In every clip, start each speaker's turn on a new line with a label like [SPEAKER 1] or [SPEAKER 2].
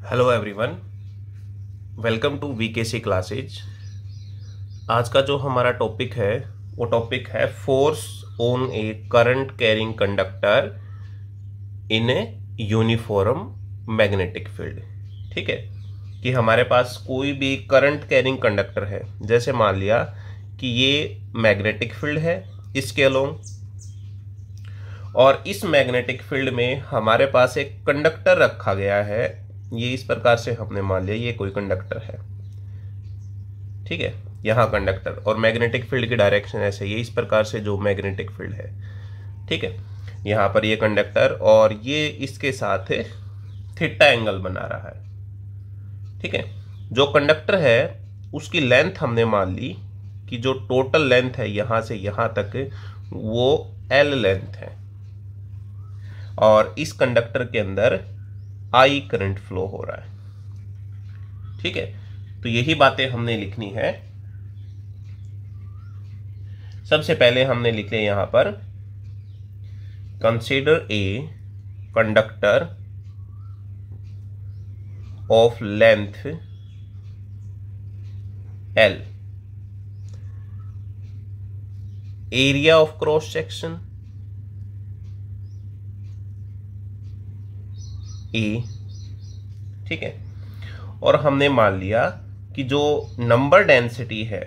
[SPEAKER 1] Hello everyone, welcome to VKC classes. आज का जो हमारा टॉपिक है वो टॉपिक है force on a current carrying conductor in a uniform magnetic field. ठीक है, कि हमारे पास कोई भी करंट कैरिंग कंडक्टर है, जैसे मान लिया कि ये मैग्नेटिक फील्ड है इसके अलोंग, और इस मैग्नेटिक फील्ड में हमारे पास एक कंडक्टर रखा गया है। ये इस प्रकार से हमने मान लिया ये कोई कंडक्टर है। ठीक है, यहाँ कंडक्टर और मैग्नेटिक फील्ड की डायरेक्शन ऐसे, ये इस प्रकार से जो मैग्नेटिक फील्ड है। ठीक है, यहाँ पर ये कंडक्टर और ये इसके साथ थीटा एंगल बना रहा है। ठीक है, जो कंडक्टर है उसकी लेंथ हमने मान ली कि जो टोटल लेंथ है यहाँ से यहाँ तक वो L लेंथ है, और इस कंडक्टर के अंदर I करंट फ्लो हो रहा है। ठीक है, तो यही बातें हमने लिखनी है। सबसे पहले हमने लिख लिया यहां पर consider a conductor of length L, area of cross section A. ठीक है, और हमने मान लिया कि जो नंबर डेंसिटी है,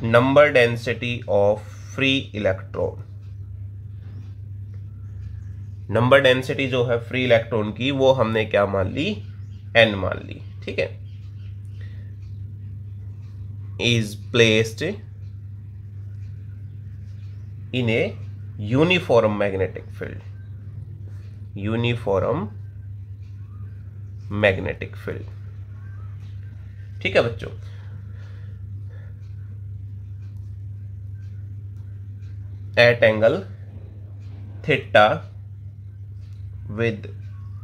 [SPEAKER 1] number density of free electron, number density जो है फ्री इलेक्ट्रॉन की वो हमने क्या मान ली, n मान ली। ठीक है, is placed in a uniform magnetic field, uniform magnetic field. ठीक है बच्चों, at angle theta with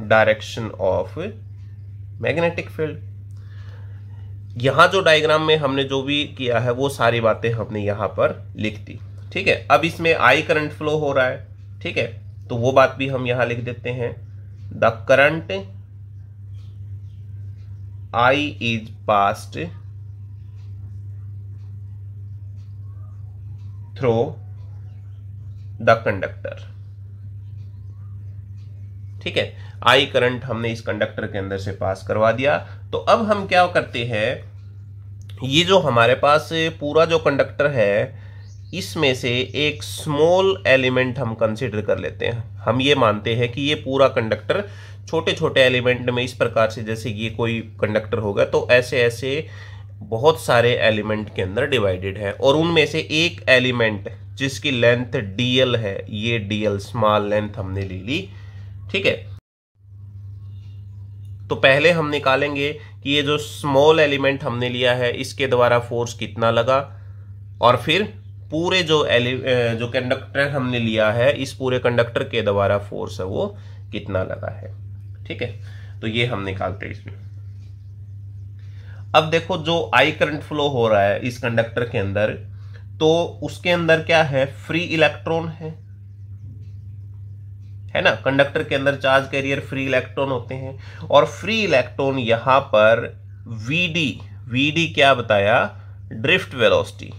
[SPEAKER 1] direction of magnetic field. यहां जो डायग्राम में हमने जो भी किया है वो सारी बातें हमने यहां पर लिख दी। ठीक है, अब इसमें I करंट फ्लो हो रहा है। ठीक है, तो वो बात भी हम यहां लिख देते हैं, the current I is passed through the conductor. ठीक है, I करंट हमने इस कंडक्टर के अंदर से पास करवा दिया। तो अब हम क्या करते हैं, ये जो हमारे पास पूरा जो कंडक्टर है इसमें से एक स्मॉल एलिमेंट हम कंसीडर कर लेते हैं। हम ये मानते हैं कि ये पूरा कंडक्टर छोटे छोटे एलिमेंट में इस प्रकार से, जैसे ये कोई कंडक्टर होगा तो ऐसे ऐसे बहुत सारे एलिमेंट के अंदर डिवाइडेड है, और उनमें से एक एलिमेंट जिसकी लेंथ dl है, ये dl स्मॉल लेंथ हमने ले ली। ठीक है, तो पहले हम निकालेंगे कि ये जो स्मॉल एलिमेंट हमने लिया है इसके द्वारा फोर्स कितना लगा, और फिर पूरे जो कंडक्टर हमने लिया है इस पूरे कंडक्टर के द्वारा फोर्स है वो कितना लगा है। ठीक है, तो ये हम निकालते हैं इसमें। अब देखो, जो I करंट फ्लो हो रहा है इस कंडक्टर के अंदर, तो उसके अंदर क्या है, फ्री इलेक्ट्रॉन है ना। कंडक्टर के अंदर चार्ज कैरियर फ्री इलेक्ट्रॉन होते हैं, और फ्री इलेक्ट्रॉन यहां पर Vd क्या बताया, ड्रिफ्ट वेलोसिटी।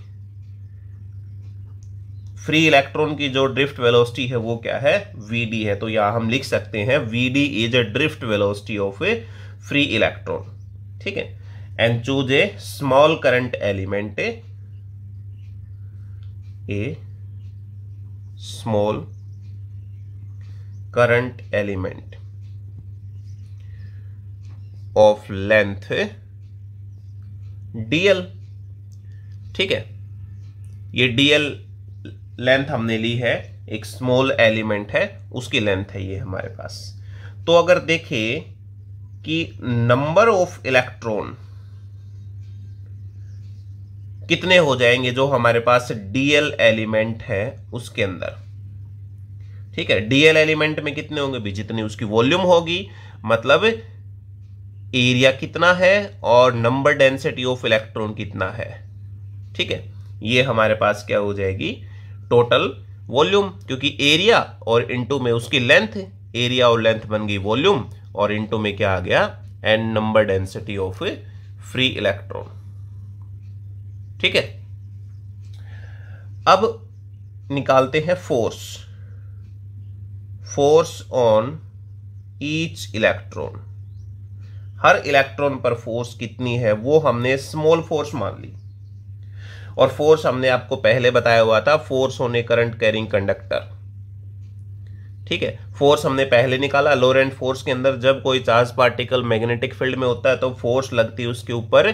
[SPEAKER 1] फ्री इलेक्ट्रॉन की जो ड्रिफ्ट वेलोसिटी है वो क्या है, Vd है। तो यहां हम लिख सकते हैं Vd is a drift velocity of A free electron. ठीक है, and choose a small current element, A small current element of length dl। ठीक है, ये dl लेंथ हमने ली है, एक स्मॉल एलिमेंट है उसकी लेंथ है ये हमारे पास। तो अगर देखें कि नंबर ऑफ इलेक्ट्रॉन कितने हो जाएंगे जो हमारे पास dl एलिमेंट है उसके अंदर। ठीक है, dl एलिमेंट में कितने होंगे भी, जितनी उसकी वॉल्यूम होगी, मतलब एरिया कितना है और नंबर डेंसिटी ऑफ इलेक्ट्रॉन कितना है। ठीक है, ये हमारे पास क्या हो जाएगी, टोटल वॉल्यूम, क्योंकि एरिया और इनटू में उसकी लेंथ, एरिया और लेंथ बन गई वॉल्यूम, और इनटू में क्या आ गया, n number density of free electron. ठीक है, अब निकालते हैं force. Force on each electron, her electron पर फोर्स कितनी है वो हमने स्मॉल फोर्स मान ली। और फोर्स हमने आपको पहले बताया हुआ था, force on a current carrying conductor. ठीक है, फोर्स हमने पहले निकाला। लोरेंट फोर्स के अंदर जब कोई चार्ज पार्टिकल मैग्नेटिक फील्ड में होता है तो फोर्स लगती है उसके ऊपर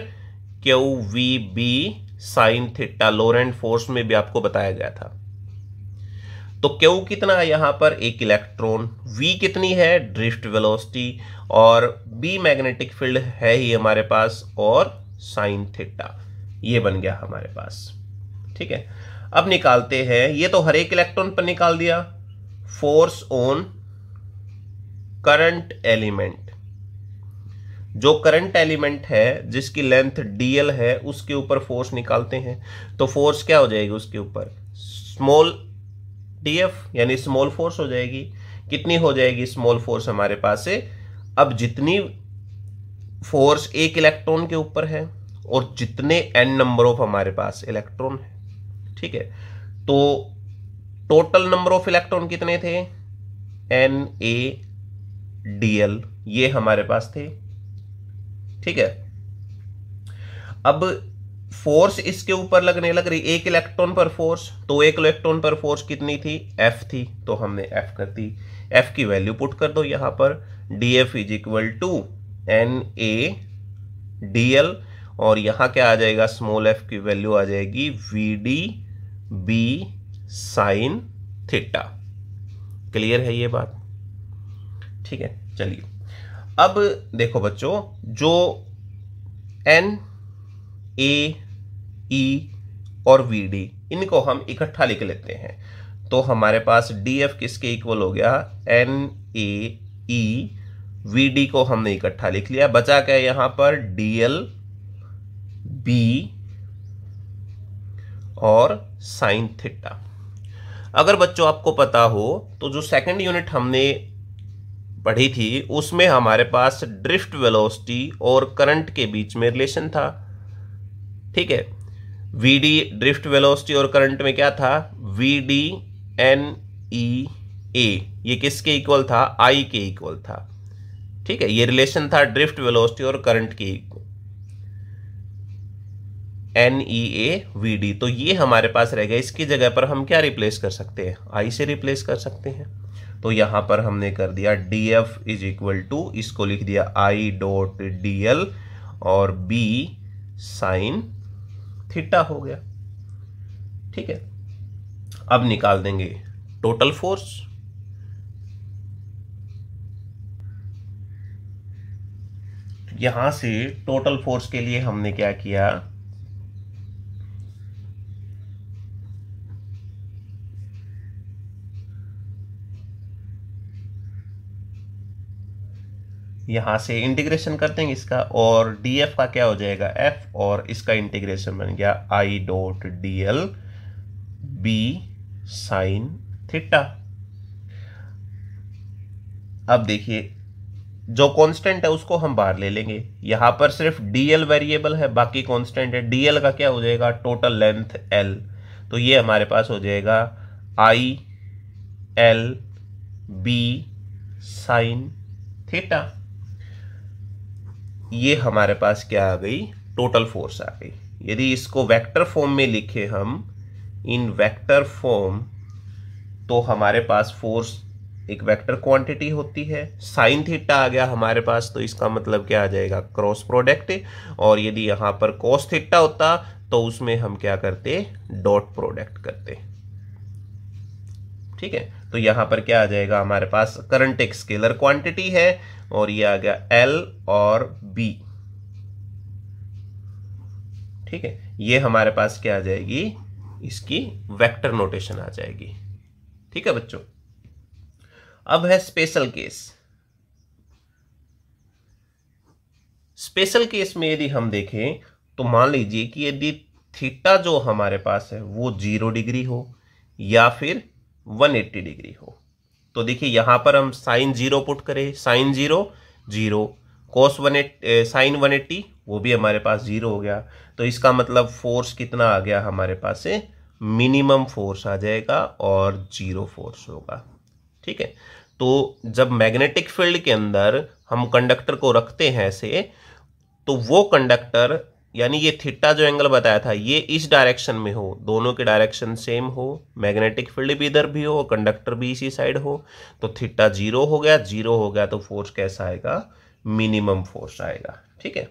[SPEAKER 1] Q V B sine theta. Lorentz force में भी आपको बताया गया था। तो क्यू कितना है यहां पर, एक इलेक्ट्रॉन। वी कितनी है, ड्रिफ्ट वेलोसिटी, और बी मैग्नेटिक फील्ड है ही हमारे पास, और साइन थीटा। ये बन गया हमारे पास। ठीक है, अब निकालते हैं, ये तो हर एक इलेक्ट्रॉन पर निकाल दिया। फोर्स ऑन करंट एलिमेंट, जो करंट एलिमेंट है जिसकी लेंथ dl है उसके ऊपर फोर्स निकालते हैं। तो फोर्स क्या हो जाएगी उसके ऊपर, स्मॉल df यानी स्मॉल फोर्स हो जाएगी। कितनी हो जाएगी स्मॉल फोर्स हमारे पास से, अब जितनी फोर्स एक इलेक्ट्रॉन के ऊपर है और जितने n नंबर ऑफ हमारे पास इलेक्ट्रॉन है। ठीक है, तो टोटल नंबर ऑफ इलेक्ट्रॉन कितने थे, NaDl, ये हमारे पास थे। ठीक है, अब फोर्स इसके ऊपर लगने लग रही, एक इलेक्ट्रॉन पर फोर्स, तो एक इलेक्ट्रॉन पर फोर्स कितनी थी, F थी, तो हमने F कर दी। F की वैल्यू पुट कर दो यहां पर, DF is equal to NaDl, और यहां क्या आ जाएगा, स्मॉल f की वैल्यू आ जाएगी VdB साइन थीटा। क्लियर है ये बात। ठीक है, चलिए अब देखो बच्चों, जो N, A, E और VD इनको हम इकट्ठा लिख लेते हैं। तो हमारे पास DF किसके इक्वल हो गया, NaE, VD को हमने इकट्ठा लिख लिया। बचा क्या यहां पर, DL, B और साइन थीटा। अगर बच्चों आपको पता हो तो जो सेकंड यूनिट हमने पढ़ी थी उसमें हमारे पास ड्रिफ्ट वेलोसिटी और करंट के बीच में रिलेशन था। ठीक है, VD ड्रिफ्ट वेलोसिटी और करंट में क्या था, VDNEA, ये किसके इक्वल था, I के इक्वल था। ठीक है, ये रिलेशन था ड्रिफ्ट वेलोसिटी और करंट के इक्वल, NeA/VD। तो ये हमारे पास रह गया, इसकी जगह पर हम क्या रिप्लेस कर सकते हैं, I से रिप्लेस कर सकते हैं। तो यहां पर हमने कर दिया DF इज इक्वल टू, इसको लिख दिया I डॉट DL और B साइन थीटा हो गया। ठीक है, अब निकाल देंगे टोटल फोर्स। यहां से टोटल फोर्स के लिए हमने क्या किया, यहां से इंटीग्रेशन करते हैं इसका, और df का क्या हो जाएगा f, और इसका इंटीग्रेशन बन गया I dot DL B sine theta. अब देखिए जो कांस्टेंट है उसको हम बाहर ले लेंगे। यहां पर सिर्फ DL वेरिएबल है, बाकी कांस्टेंट है। DL का क्या हो जाएगा, टोटल लेंथ L, तो ये हमारे पास हो जाएगा I L B sine theta. ये हमारे पास क्या आ गई, टोटल फोर्स आ गई। यदि इसको वेक्टर फॉर्म में लिखे हम, इन वेक्टर फॉर्म, तो हमारे पास फोर्स एक वेक्टर क्वांटिटी होती है। साइन थीटा आ गया हमारे पास, तो इसका मतलब क्या आ जाएगा, क्रॉस प्रोडक्ट। और यदि यहां पर कॉस थीटा होता तो उसमें हम क्या करते, डॉट प्रोडक्ट करते। ठीक है, तो यहां पर क्या आ जाएगा, हमारे पास करंट एक स्केलर क्वांटिटी है, और ये आ गया L और B। ठीक है, ये हमारे पास क्या आ जाएगी, इसकी वेक्टर नोटेशन आ जाएगी। ठीक है बच्चों, अब है स्पेशल केस। स्पेशल केस में यदि हम देखें तो मान लीजिए कि यदि थीटा जो हमारे पास है वो 0 डिग्री हो या फिर 180 डिग्री हो। तो देखिए यहां पर हम साइन 0 पुट करें, साइन 0 जीरो, cos 180 sin 180 वो भी हमारे पास जीरो हो गया। तो इसका मतलब फोर्स कितना आ गया हमारे पास से, मिनिमम फोर्स आ जाएगा और जीरो फोर्स होगा। ठीक है, तो जब मैग्नेटिक फील्ड के अंदर हम कंडक्टर को रखते हैं ऐसे, तो वो कंडक्टर यानी ये थीटा जो एंगल बताया था ये इस डायरेक्शन में हो, दोनों के डायरेक्शन सेम हो, मैग्नेटिक फील्ड भी इधर भी हो, कंडक्टर भी इसी साइड हो, तो थीटा जीरो हो गया। जीरो हो गया तो फोर्स कैसा आएगा, मिनिमम फोर्स आएगा। ठीक है,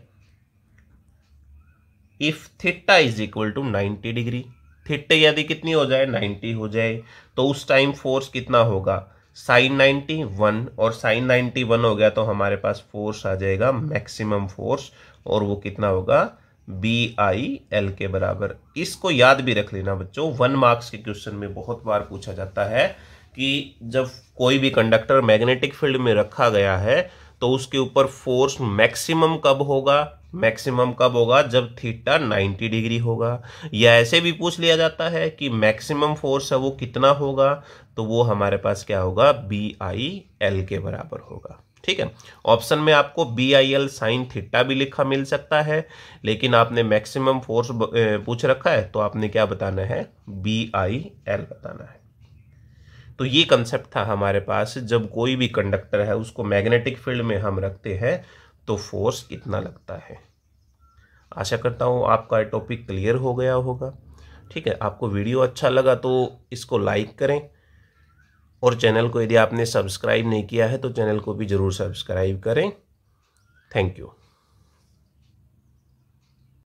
[SPEAKER 1] if theta is equal to 90 degree, theta यदि कितनी हो जाए, 90 हो जाए, तो उस टाइम फोर्स कितना होगा, साइन 90 1, और साइन 90 1 हो गया तो हमारे पास फोर्स आ जाएगा मैक्सिमम फोर्स, और वो कितना होगा, BIL के बराबर। इसको याद भी रख लेना बच्चों, 1 मार्क्स के क्वेश्चन में बहुत बार पूछा जाता है कि जब कोई भी कंडक्टर मैग्नेटिक फील्ड में रखा गया है तो उसके ऊपर फोर्स मैक्सिमम कब होगा, मैक्सिमम कब होगा, जब थीटा 90 डिग्री होगा। या ऐसे भी पूछ लिया जाता है कि मैक्सिमम फोर्स है वो कितना होगा, तो वो हमारे पास क्या होगा, BIL के बराबर होगा। ठीक है, ऑप्शन में आपको BIL साइन थीटा भी लिखा मिल सकता है, लेकिन आपने मैक्सिमम फोर्स पूछ रखा है तो आपने क्या बताना है, BIL बताना है। तो ये कंसेप्ट था हमारे पास, जब कोई भी कंडक्टर है उसको मैग्नेटिक फील्ड में हम रखते हैं तो फोर्स कितना लगता है। आशा करता हूँ आपका टॉपिक क्लियर हो गया होगा। ठीक है, आपको वीडियो अच्छा लगा तो इसको लाइक करें, और चैनल को यदि आपने सब्सक्राइब नहीं किया है तो चैनल को भी ज़रूर सब्सक्राइब करें। Thank you.